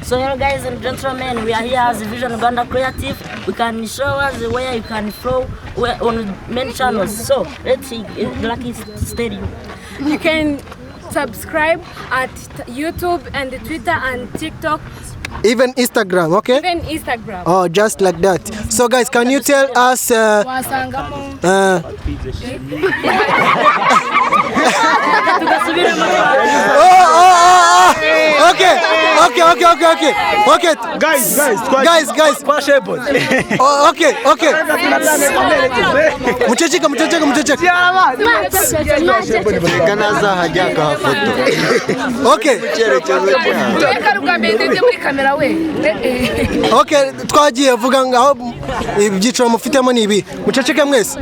So here, guys and gentlemen, we are here as Vision Rwanda Creative. We can show us where you can flow on many channels. So let's see, Lucky Stadium. You can subscribe at YouTube and Twitter and TikTok. Even Instagram, okay? Even Instagram. Oh, just like that. So guys, can you tell us Okay. Guys. Okay. Muchecheka. Okay. Okay, twagiye vuga ngaho ibyiciro mufitemo nibi. Muceceke mwese.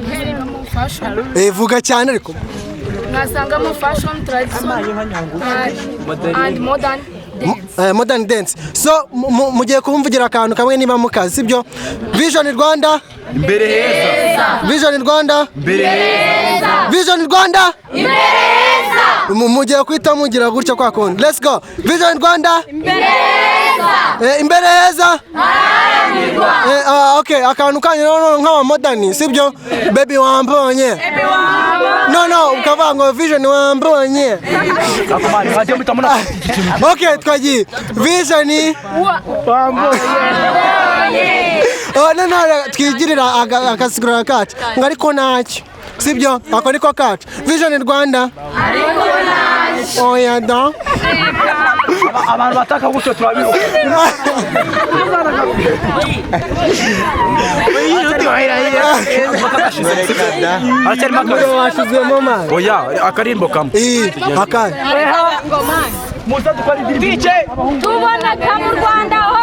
Vuga cyane ariko. Nasangamo fashion, traditional and modern dance. Modern dance. So mugiye kumvugira akantu kamwe niba mukazi sibyo? Vision Rwanda imbere heza. Vision Rwanda imbere heza. Vision Rwanda imbere heza. Mugiye kwita mugira gutya kwa konde. Let's go. Vision Rwanda imbere heza. Imbere heza. Okay, akantu kanyu nk'aba modern sibyo? Baby wambonye. No, ukavango Vision wambonye. Okay, twagiye. Vision wambonye. No, twigirira akasigura kacu. Ngariko nacyo. Sibyo? Ako niko kacu. Vision Rwanda. Ariko nacyo. Oya da. Abantu bataka gutyo turabiho. Oya, akarimbo kamwe. Akari. Muza dukora indirimbo. Tubona kamurwa.